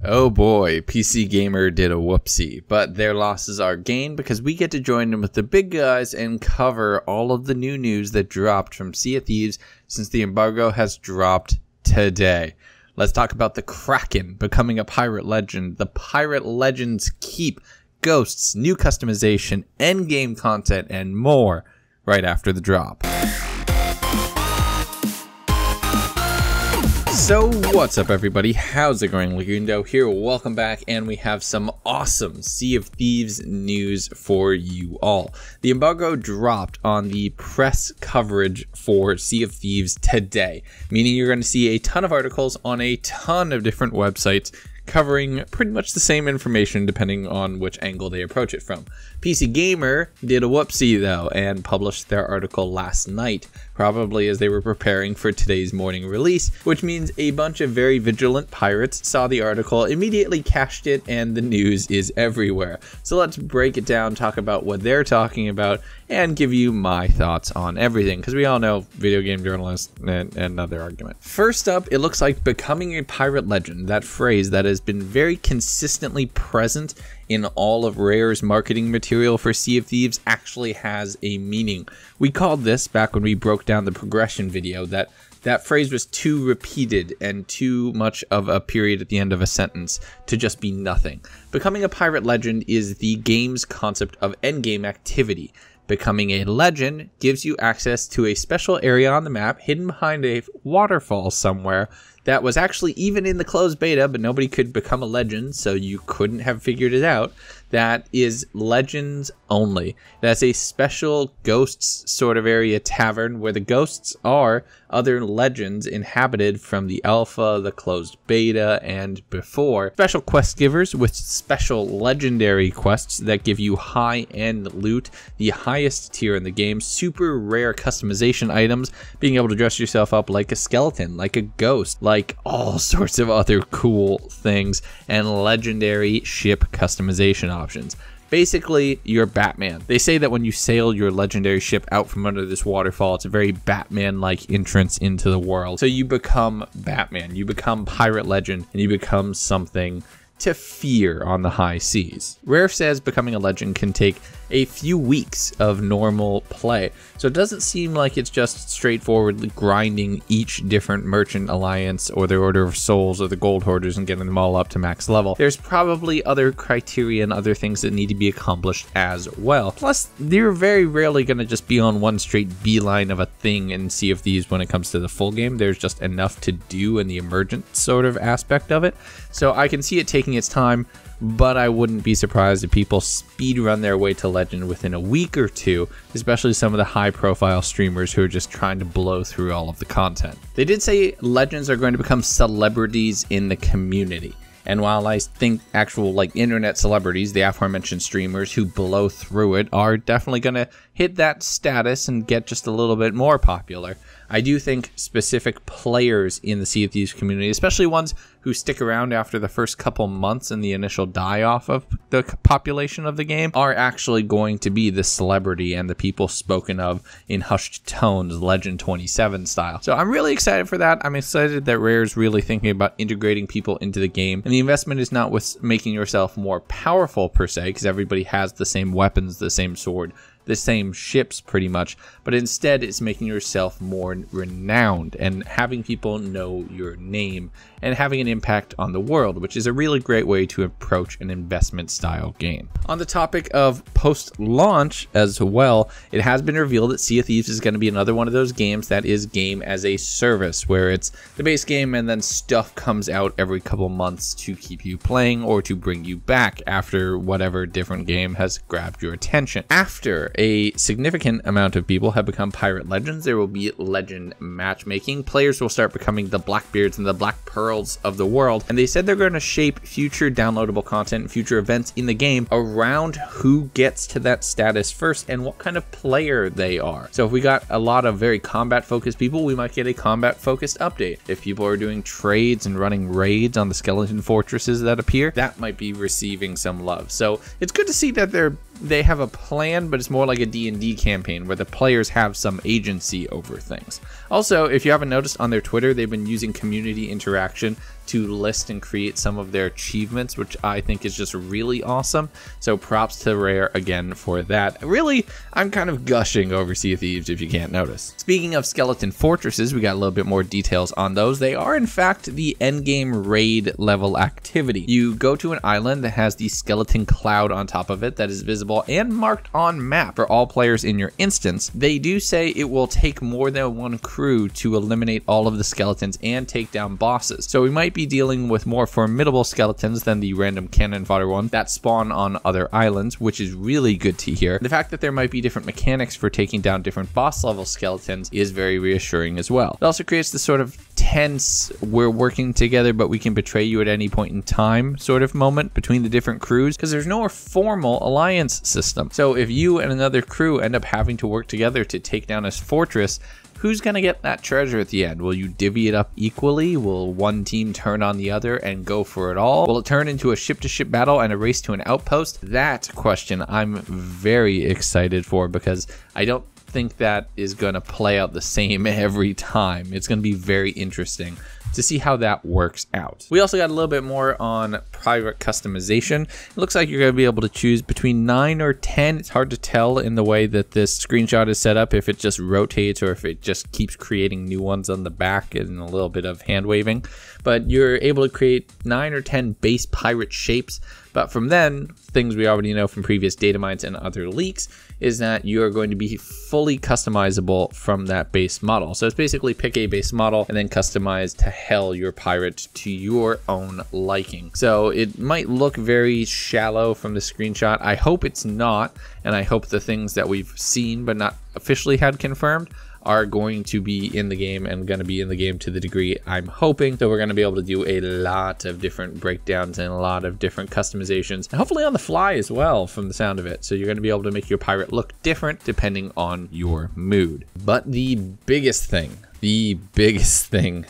Oh boy, PC Gamer did a whoopsie, but their losses are gained because we get to join them with the big guys and cover all of the new news that dropped from Sea of Thieves since the embargo has dropped today. Let's talk about the Kraken becoming a pirate legend, the Pirate Legends Keep, ghosts, new customization, endgame content, and more right after the drop. So what's up everybody, how's it going? Legundo here, welcome back, and we have some awesome Sea of Thieves news for you all. The embargo dropped on the press coverage for Sea of Thieves today, meaning you're going to see a ton of articles on a ton of different websites covering pretty much the same information depending on which angle they approach it from. PC Gamer did a whoopsie though and published their article last night, probably as they were preparing for today's morning release, which means a bunch of very vigilant pirates saw the article, immediately cached it, and the news is everywhere. So let's break it down, talk about what they're talking about, and give you my thoughts on everything, because we all know video game journalists and another argument. First up, it looks like becoming a pirate legend, that phrase that has been very consistently present in all of Rare's marketing material for Sea of Thieves, actually has a meaning. We called this, back when we broke down the progression video, that phrase was too repeated and too much of a period at the end of a sentence to just be nothing. Becoming a pirate legend is the game's concept of endgame activity. Becoming a legend gives you access to a special area on the map hidden behind a waterfall somewhere that was actually even in the closed beta, but nobody could become a legend, so you couldn't have figured it out. That is legends only. That's a special ghosts sort of area tavern where the ghosts are other legends inhabited from the alpha, the closed beta, and before. Special quest givers with special legendary quests that give you high-end loot, the highest tier in the game, super rare customization items, being able to dress yourself up like a skeleton, like a ghost, like all sorts of other cool things, and legendary ship customization options. Basically, you're Batman. They say that when you sail your legendary ship out from under this waterfall, it's a very Batman-like entrance into the world. So you become Batman, you become Pirate Legend, and you become something to fear on the high seas. Rare says becoming a legend can take a few weeks of normal play, so it doesn't seem like it's just straightforwardly grinding each different merchant alliance or the Order of Souls or the Gold Hoarders and getting them all up to max level. There's probably other criteria and other things that need to be accomplished as well. Plus, they're very rarely going to just be on one straight beeline of a thing in Sea of Thieves when it comes to the full game. There's just enough to do in the emergent sort of aspect of it, so I can see it taking its time, but I wouldn't be surprised if people speed run their way to legend within a week or two, especially some of the high profile streamers who are just trying to blow through all of the content. They did say legends are going to become celebrities in the community. And while I think actual like internet celebrities, the aforementioned streamers who blow through it, are definitely going to hit that status and get just a little bit more popular, I do think specific players in the Sea of Thieves community, especially ones who stick around after the first couple months and the initial die-off of the population of the game, are actually going to be the celebrity and the people spoken of in hushed tones, Legend 27 style. So I'm really excited for that. I'm excited that Rare's really thinking about integrating people into the game, and the investment is not with making yourself more powerful per se, because everybody has the same weapons, the same sword, the same ships pretty much, but instead it's making yourself more renowned and having people know your name and having an impact on the world, which is a really great way to approach an investment style game. On the topic of post-launch as well, it has been revealed that Sea of Thieves is going to be another one of those games that is game as a service, where it's the base game and then stuff comes out every couple months to keep you playing or to bring you back after whatever different game has grabbed your attention. After a significant amount of people have become pirate legends, there will be legend matchmaking. Players will start becoming the Blackbeards and the Black Pearls of the world, and they said they're going to shape future downloadable content and future events in the game around who gets to that status first and what kind of player they are. So if we got a lot of very combat focused people, we might get a combat focused update. If people are doing trades and running raids on the skeleton fortresses that appear, that might be receiving some love. So it's good to see that they have a plan, but it's more like a D&D campaign where the players have some agency over things. Also, if you haven't noticed on their Twitter, they've been using community interaction to list and create some of their achievements, which I think is just really awesome. So props to Rare again for that. Really, I'm kind of gushing over Sea of Thieves if you can't notice. Speaking of skeleton fortresses, we got a little bit more details on those. They are in fact the endgame raid level activity. You go to an island that has the skeleton cloud on top of it that is visible and marked on map for all players in your instance. They do say it will take more than one crew to eliminate all of the skeletons and take down bosses. So we might be dealing with more formidable skeletons than the random cannon fodder ones that spawn on other islands, which is really good to hear. The fact that there might be different mechanics for taking down different boss level skeletons is very reassuring as well. It also creates this sort of tense, we're working together but we can betray you at any point in time sort of moment between the different crews, because there's no formal alliance system. So if you and another crew end up having to work together to take down a fortress, who's going to get that treasure at the end? Will you divvy it up equally? Will one team turn on the other and go for it all? Will it turn into a ship-to-ship battle and a race to an outpost? That question I'm very excited for, because I don't think that is going to play out the same every time. It's going to be very interesting to see how that works out. We also got a little bit more on private customization. It looks like you're going to be able to choose between 9 or 10. It's hard to tell in the way that this screenshot is set up, if it just rotates or if it just keeps creating new ones on the back and a little bit of hand waving. But you're able to create 9 or 10 base pirate shapes. But from then, things we already know from previous data mines and other leaks is that you are going to be fully customizable from that base model. So it's basically pick a base model and then customize to hell your pirate to your own liking. So it might look very shallow from the screenshot. I hope it's not, and I hope the things that we've seen but not officially had confirmed are going to be in the game and going to be in the game to the degree I'm hoping. So we're going to be able to do a lot of different breakdowns and a lot of different customizations, and hopefully on the fly as well from the sound of it. So you're going to be able to make your pirate look different depending on your mood. But the biggest thing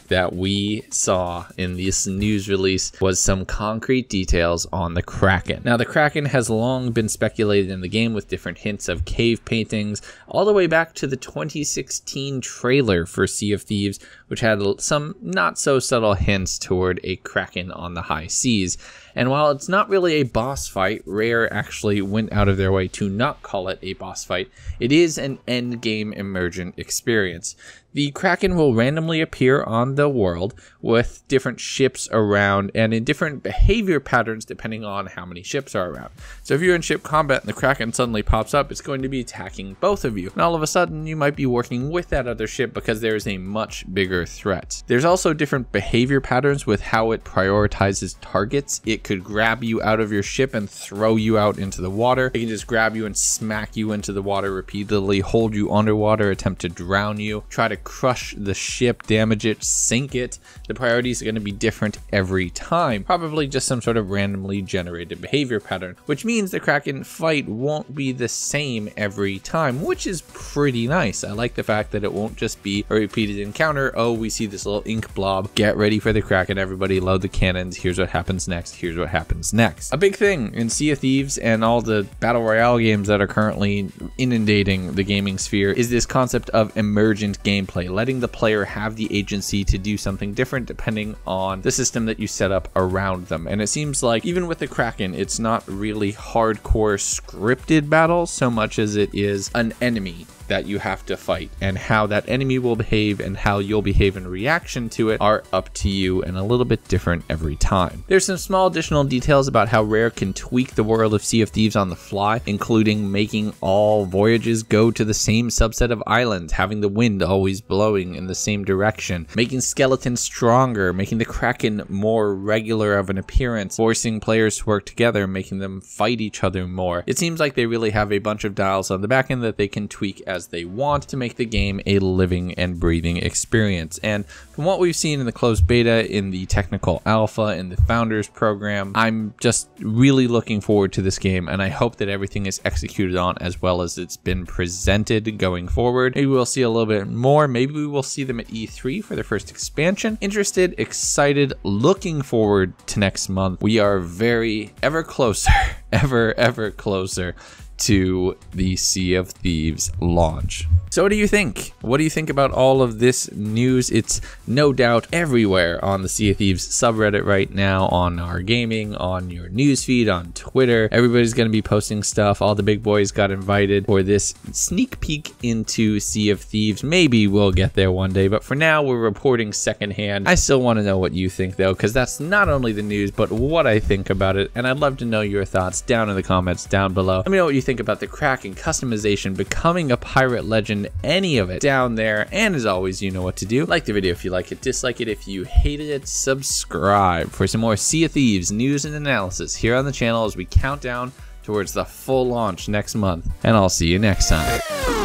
that we saw in this news release was some concrete details on the Kraken. Now, the Kraken has long been speculated in the game with different hints of cave paintings, all the way back to the 2016 trailer for Sea of Thieves, which had some not so subtle hints toward a Kraken on the high seas. And while it's not really a boss fight, Rare actually went out of their way to not call it a boss fight. It is an endgame emergent experience. The Kraken will randomly appear on the world with different ships around and in different behavior patterns depending on how many ships are around. So if you're in ship combat and the Kraken suddenly pops up, it's going to be attacking both of you. And all of a sudden, you might be working with that other ship because there is a much bigger threat. There's also different behavior patterns with how it prioritizes targets. It could grab you out of your ship and throw you out into the water. It can just grab you and smack you into the water repeatedly, hold you underwater, attempt to drown you, try to crush the ship, damage it, sink it. The priorities are going to be different every time, probably just some sort of randomly generated behavior pattern, which means the Kraken fight won't be the same every time, which is pretty nice. I like the fact that it won't just be a repeated encounter. Oh, we see this little ink blob, get ready for the Kraken, everybody load the cannons, here's what happens next, here's what happens next. A big thing in Sea of Thieves and all the battle royale games that are currently inundating the gaming sphere is this concept of emergent gameplay, letting the player have the agency to do something different depending on the system that you set up around them. And it seems like even with the Kraken, it's not really hardcore scripted battles so much as it is an enemy that you have to fight, and how that enemy will behave and how you'll behave in reaction to it are up to you and a little bit different every time. There's some small additional details about how Rare can tweak the world of Sea of Thieves on the fly, including making all voyages go to the same subset of islands, having the wind always blowing in the same direction, making skeletons stronger, making the Kraken more regular of an appearance, forcing players to work together, making them fight each other more. It seems like they really have a bunch of dials on the back end that they can tweak as they want to make the game a living and breathing experience. And from what we've seen in the closed beta, in the technical alpha, in the founders program, I'm just really looking forward to this game, and I hope that everything is executed on as well as it's been presented going forward. Maybe we'll see a little bit more. Maybe we will see them at E3 for their first expansion. Interested, excited, looking forward to next month. We are ever closer to the Sea of Thieves launch. So what do you think? What do you think about all of this news? It's no doubt everywhere on the Sea of Thieves subreddit right now, on our gaming, on your newsfeed, on Twitter. Everybody's going to be posting stuff. All the big boys got invited for this sneak peek into Sea of Thieves. Maybe we'll get there one day, but for now we're reporting secondhand. I still want to know what you think though, because that's not only the news, but what I think about it, and I'd love to know your thoughts down in the comments down below. Let me know what you think about the Kraken customization, becoming a pirate legend, any of it down there. And as always, you know what to do. Like the video if you like it, dislike it if you hated it, subscribe for some more Sea of Thieves news and analysis here on the channel as we count down towards the full launch next month. And I'll see you next time.